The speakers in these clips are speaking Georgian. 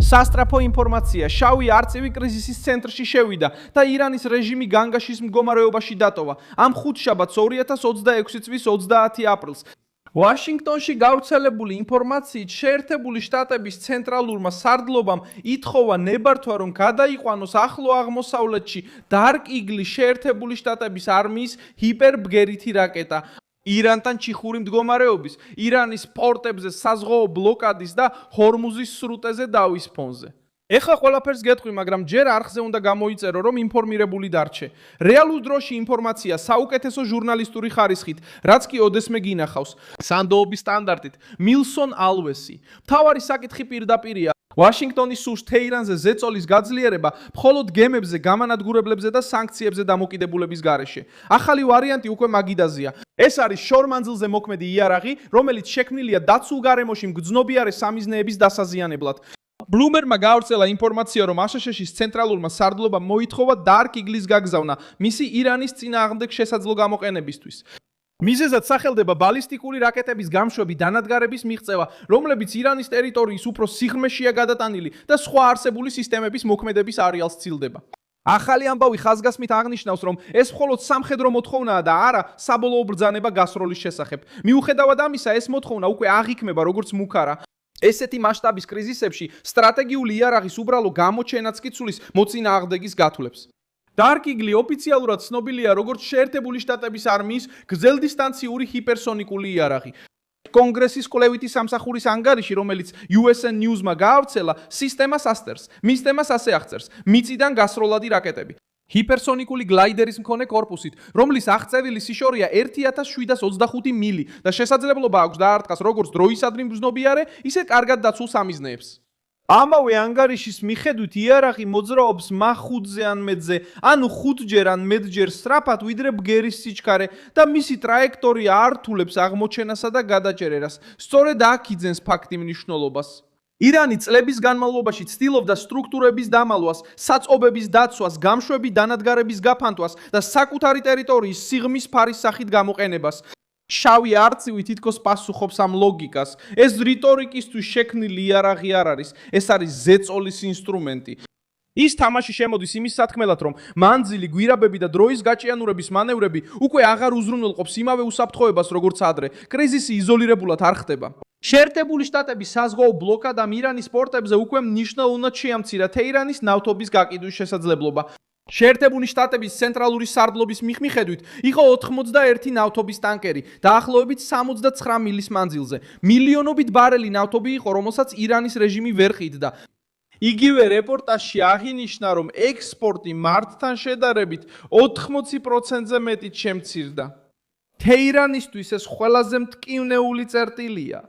სასტრაფო ინფორმაცია შავი არწივი კრიზისის ცენტრში შევიდა და ირანის რეჟიმი განგაშის მდგომარეობაში დატოვა. ამ ხუთშაბათს 2026 წლის 30 აპრილს ვაშინგტონში გავრცელებული ინფორმაციით შეერთებული შტატების ცენტრალურმა სარდლობამ ითხოვა ნებართვა, რომ გადაიყვანოს ახლო აღმოსავლეთში Dark Eagle შეერთებული შტატების არმიის ჰიპერბგერითი რაკეტა. ირანთან ჩიხური მდგომარეობის, ირანის პორტებზე საზღვაო ბლოკადის და ჰორმუზის სრუტეზე დავის ფონზე. ეხლა ყველაფერს გეტყვი, მაგრამ ჯერ არხზე უნდა გამოიწერო, რომ ინფორმირებული დარჩე. რეალურ დროში ინფორმაცია საუკეთესო ჟურნალისტური ხარისხით, რაც კი ოდესმე გინახავს. სანდოობის სტანდარტით, მილსონ ალვესი. მთავარი საკითხი პირდაპირია. ვაშინგტონის სურს თეირანზე ზეწოლის გაძლიერება მხოლოდ გემებზე, გამანადგურებლებზე და სანქციებზე დამოკიდებულების გარეშე. ახალი ვარიანტი უკვე მაგიდაზეა. ეს არის შორმანძილზე მოქმედი იარაღი, რომელიც შექმნილია დაცულ გარემოში მგრძნობიარე სამიზნეების დასაზიანებლად. Bloomberg-მა გავრცელა ინფორმაცია, რომ აშშ-ის ცენტრალურმა სარდლობამ მოითხოვა Dark Eagle-ის გაგზავნა მისი ირანის წინააღმდეგ შესაძლო გამოყენებისთვის. მიზეზად სახელდება ბალისტიკური რაკეტების გამშვები დანადგარების მიღწევა, რომლებიც ირანის ტერიტორიის უფრო სიღრმეშია გადატანილი და სხვა არსებული სისტემების მოქმედების არეალს ცილდება. ახალი ამბავი ხაზგასმით აღნიშნავს, რომ ეს მხოლოდ სამხედრო მოთხოვნაა და არა საბოლოო ბრძანება გასროლის შესახებ. მიუხედავად ამისა, ეს მოთხოვნა უკვე აღიქმება როგორც მუქარა. ესეთი მასშტაბის კრიზისებში სტრატეგიული იარაღის უბრალო გამოჩენაც კი ცulis მოწინააღმდეგის გათვლებს. Dark Eagle ოფიციალურად ცნობილია როგორც შეერთებული შტატების არმიის გრძელდისტანციური ჰიპერსონიკული იარაღი. კონგრესის კვლევითი სამსახურის ანგარიში, რომელიც USA News-მა გაავრცელა, სისტემას ასწერს, მისდემას ასე აღწერს, მიწიდან გასროლადი რაკეტები. ჰიპერსონიკული გლაიდერის მქონე კორპუსით, რომლის აღწევილი სიშორია 1725 მილი და შესაძლებლობა აქვს დაარტყას როგორც დროისადმი მგრძნობიარე, ისე კარგად დაცულ სამიზნეებს. ამავე ანგარიშის მიხედვით იარაღი მოძრაობს მახ-5-ზე ან მეტზე, ანუ 5-ჯერ ან მეტჯერ სწრაფად, ვიდრე ბგერის სიჩქარე და მისი ტრაექტორია ართულებს აღმოჩენასა და გადაჭერებას. სწორედ აქ იძენს ფაქტი მნიშვნელობას. ირანი წლების განმავლობაში ცდილობდა სტრუქტურების დამალვას, საწყობების დაცვას, გამშვები დანადგარების გაფანტვას და საკუთარი ტერიტორიის სიღრმის ფარის სახით გამოყენებას. შავი არწივი თითქოს პასუხობს ამ ლოგიკას. ეს რიტორიკისთვის შექმნილი იარაღი არ არის, ეს არის ზეწოლის ინსტრუმენტი. ის თამაში შემოდის იმის სათქმელად, რომ მანძილი, გვირაბები და დროის გაჭიანურების მანევრები უკვე აღარ უზრუნველყოფს იმავე უსაფრთხოებას, როგორც ადრე. კრიზისი იზოლირებულად არ ხდება. შეერთებული შტატების საზღვაო ბლოკადამ ირანის პორტებზე უკვე მნიშვნელოვნად შეამცირა თეირანის ნავთობის გაკიდვის შესაძლებლობა. შეერთებული შტატების ცენტრალური სარდლობის მიხედვით იყო 81 ნავთობის ტანკერი, დაახლოებით 69 მილის მანძილზე. მილიონობით ბარელი ნავთობი იყო, რომელსაც ირანის რეჟიმი ვერ ყიდდა. იგივე რეპორტაჟში აღინიშნა, რომ ექსპორტი მარტთან შედარებით 80%-ზე მეტით შემცირდა. თეირანისთვის ეს ყველაზე მტკივნეული წერტილია.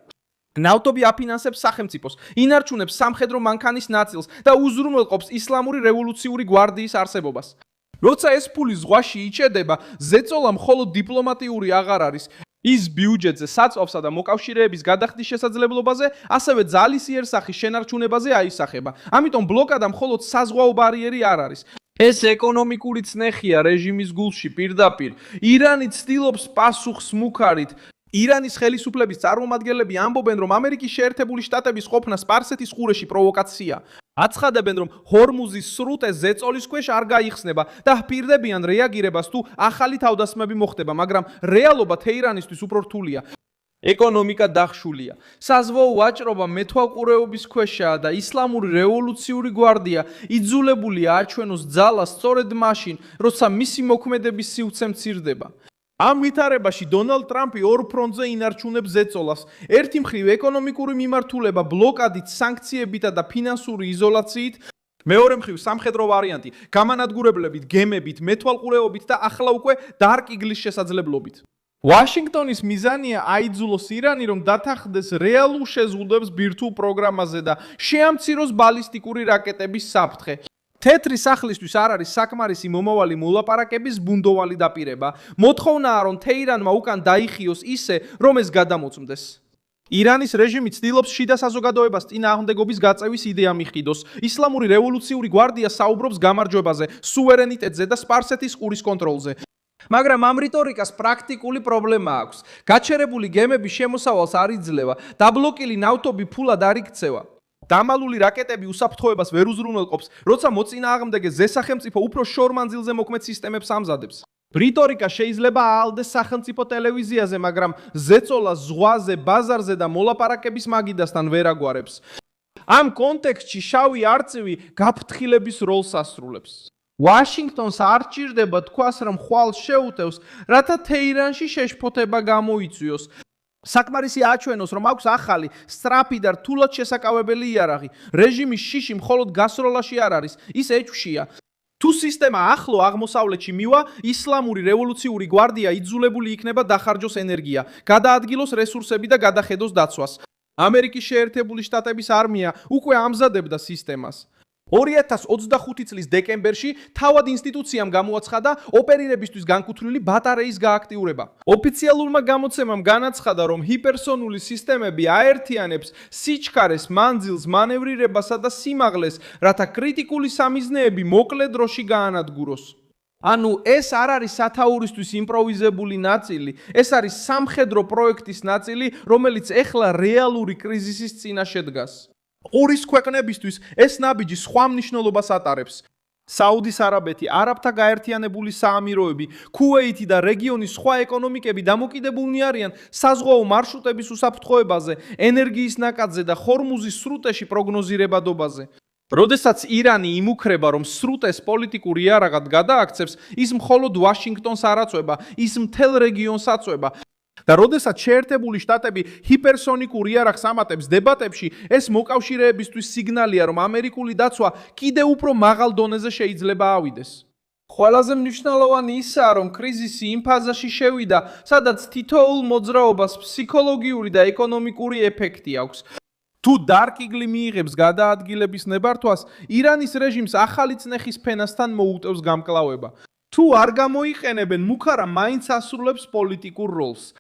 ნავთობი აფინანსებს სახელმწიფოს, ინარჩუნებს სამხედრო მანქანის ნაწილს და უზრუნველყოფს ისლამური რევოლუციური გვარდიის არსებობას. როცა ეს ფული ზღვაში იჭედება, ზეწოლა მხოლოდ დიპლომატიური აღარ არის. ის ბიუჯეტზე, საწვავსა და მოკავშირეების გადახდის შესაძლებლობაზე, ასევე ძალისიერ სახის შენარჩუნებაზე აისახება. ამიტომ ბლოკადა მხოლოდ საზღვაო ბარიერი არ არის. ეს ეკონომიკური წნეხია რეჟიმის გულში პირდაპირ. ირანი ცდილობს პასუხს მუქარით. ირანის ხელისუფლების წარმომადგენლები ამბობენ, რომ ამერიკის შეერთებული შტატების ყოფნა სპარსეთის ყურეში პროვოკაცია. აცხადებენ, რომ ჰორმუზის სრუტე ზეწოლის ქვეშ არ გაიხსნება და ჰპირდებიან რეაგირებას თუ ახალი თავდასხმები მოხდება, მაგრამ რეალობა თეირანისთვის უფრო რთულია. ეკონომიკა დახშულია. საზღვაო ვაჭრობა მეთვალყურეობის ქვეშაა და ისლამური რევოლუციური გვარდია იძულებულია აჩვენოს ძალას სწორედ მაშინ, როცა მისი მოქმედების სივრცე მცირდება. ამ ვითარებაში დონალდ ტრამპი ორ ფრონტზე ინარჩუნებს ზეწოლას. ერთი მხრივ ეკონომიკური მიმართულება ბლოკადით, სანქციებითა და ფინანსური იზოლაციით, მეორე მხრივ სამხედრო ვარიანტი, გამანადგურებლებით, გემებით, მეთვალყურეობით და ახლა უკვე Dark Eagle-ის შესაძლებლობით. ვაშინგტონის მიზანია აიძულოს ირანი, რომ დათანხმდეს რეალურ შეზღუდვებს ბირთვულ პროგრამაზე და შეამციროს ბალისტიკური რაკეტების საფრთხე. თეთრი სახლისთვის არ არის საკმარისი მომავალი მოლაპარაკების ბუნდოვალი დაპირება. მოთხოვნაა, რომ თეირანმა უკან დაიხიოს ისე, რომ ეს გადამოწმდეს. ირანის რეჟიმი ცდილობს შიდა საზოგადოებას წინააღმდეგობის გაწევის იდეა მიჰყიდოს. ისლამური რევოლუციური გვარდია საუბრობს გამარჯვებაზე, სუვერენიტეტზე და სპარსეთის ყურის კონტროლზე. მაგრამ ამ რიტორიკას პრაქტიკული პრობლემა აქვს. გაჩერებული გემების შემოსავალს არ იძლევა, დაბლოკილი ნავთობი ფულად არ იქცევა. დამალული რაკეტები უსაფრთხოებას ვერ უზრუნველყოფს, როცა მოწინააღმდეგე ზესახელმწიფო უფრო შორ მანძილზე მოქმედ სისტემებს ამზადებს. ბრიტორიკა შეიძლება აალდეს სახელმწიფო ტელევიზიაზე, მაგრამ ზეწოლა ზღვაზე, ბაზარზე და მოლაპარაკების მაგიდასთან ვერ აგვარებს. ამ კონტექსტში შავი არწივი გაფრთხილების როლს ასრულებს. ვაშინგტონს არ ჭირდება თქვას, რომ ხვალ შეუტევს, რათა თეირანში შეშფოთება გამოიწვიოს. საკმარისი აჩვენოს, რომ აქვს ახალი, სწრაფი და რთულად შესაკავებელი იარაღი. რეჟიმის შიში მხოლოდ გასროლაში არ არის, ის ეჭვშია. თუ სისტემა ახლო აღმოსავლეთში მივა, ისლამური რევოლუციური გვარდია იძულებული იქნება დახარჯოს ენერგია, გადაადგილოს რესურსები და გადახედოს დაცვას. ამერიკის შეერთებული შტატების არმია უკვე ამზადებდა სისტემას. 2025 წლის დეკემბერში თავად ინსტიტუციამ გამოაცხადა ოპერირებისთვის განკუთვნილი ბატარეის გააქტიურება. ოფიციალურმა გამოცემამ განაცხადა, რომ ჰიპერსონული სისტემები აერთიანებს სიჩქარეს, მანძილს, მანევრირებასა და სიმაღლეს, რათა კრიტიკული სამიზნეები მოკლე დროში გაანადგუროს. ანუ ეს არ არის სათაურისთვის იმპროვიზებული ნაწილი, ეს არის სამხედრო პროექტის ნაწილი, რომელიც ეხლა რეალური კრიზისის წინაშე დგას. ყურის ქვეყნებისთვის ეს ნაბიჯი სხვა მნიშვნელობას ატარებს. საუდის არაბეთი, არაბთა გაერთიანებული საამიროები, ქუვეითი და რეგიონის სხვა ეკონომიკები დამოკიდებულნი არიან საზღვაო მარშრუტების უსაფრთხოებაზე, ენერგიის ნაკადზე და ხორმუზის სრუტეში პროგნოზირებადობაზე. როდესაც ირანი იმუქრება, რომ სრუტეს პოლიტიკურ იარაღად გადააქცევს, ის მხოლოდ ვაშინგტონს არ აწვება, ის მთელ რეგიონს აწვება. და როდესაც შეერთებული შტატები ჰიპერსონიკურ იარაღს ამატებს დებატებში, ეს მოკავშირეებისთვის სიგნალია, რომ ამერიკული დაცვა კიდევ უფრო მაღალ დონეზე შეიძლება ავიდეს. ყველაზე მნიშვნელოვანი ისაა, რომ კრიზისი იმ ფაზაში შევიდა, სადაც თითოეულ მოძრაობას ფსიქოლოგიური და ეკონომიკური ეფექტი აქვს. თუ დარკიგლი მიიღებს გადაადგილების ნებართვას, ირანის რეჟიმს ახალი წნეხის ფენასთან მოუტევს გამკლავება. თუ არ გამოიყენებენ, მუქარა მაინც ასრულებს პოლიტიკურ როლს.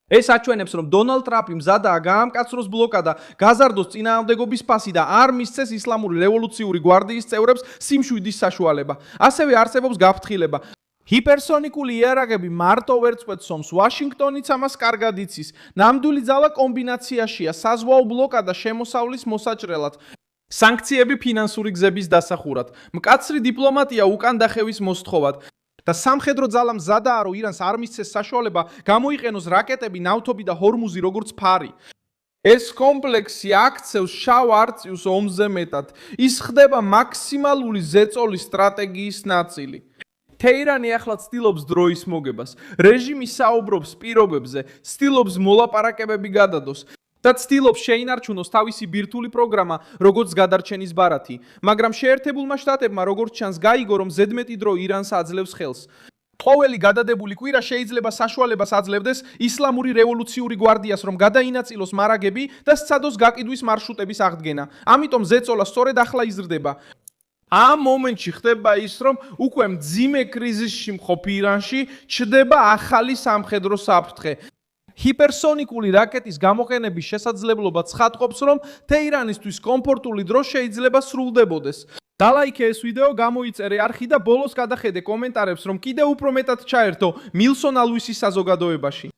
ეს აჩვენებს, რომ დონალდ ტრამპი მზადაა გაამკაცროს ბლოკადა, გაზარდოს წინააღმდეგობის ფასი და არ მისცეს ისლამური რევოლუციური გვარდიის წევრებს სიმშვიდის საშუალება. ასევე არსებობს გაფრთხილება. ჰიპერსონიკული იარაღები მარტო ვერ წვეთს ომს, ვაშინგტონიც ამას კარგად იცის. ნამდვილი ძალა კომბინაციაშია, საზღვაო ბლოკადა შემოსავლის მოსაჭრელად, სანქციები ფინანსური გზების დასახურად, მკაცრი დიპლომატია უკან დახევის მოსთხოვად. და სამხედრო ძალა მზადაა, რომ ირანს არ მისცეს საშუალება გამოიყენოს რაკეტები, ნავთობი და ჰორმუზი როგორც ფარი. ეს კომპლექსი აქცევს შავ არწივს ომზე მეტად. ის ხდება მაქსიმალური ზეწოლის სტრატეგიის ნაწილი. თეირანი ახლა ცდილობს დროის მოგებას. რეჟიმი საუბრობს პირობებზე, ცდილობს მოლაპარაკებები გადადოს. და ცდილობს შეინარჩუნოს თავისი ბირთვული პროგრამა, როგორც გადარჩენის ბარათი, მაგრამ შეერთებულმა შტატებმა როგორც ჩანს გაიგო, რომ ზედმეტი დრო ირანს აძლევს ხელს. ყოველი გადადებული კვირა შეიძლება საშუალებას აძლევდეს ისლამური რევოლუციური გვარდიას, რომ გადაინაწილოს მარაგები და სცადოს გაყიდვის მარშრუტების აღდგენა. ამიტომ ზეწოლა სწორედ ახლა იზრდება. ამ მომენტში ხდება ის, რომ უკვე მძიმე კრიზისში მყოფ ირანში ჩდება ახალი სამხედრო საფრთხე. ჰიპერსონიკული რაკეტის გამოყენების შესაძლებლობა ცხადყოფს, რომ თეირანისთვის კომფორტული დრო შეიძლება სრულდებოდეს. დალაიქე ეს ვიდეო, გამოიწერე არხი და ბოლოს გადახედე კომენტარებს, რომ კიდევ უფრო მეტად ჩაერთო მილსონ ალუისის საზოგადოებაში.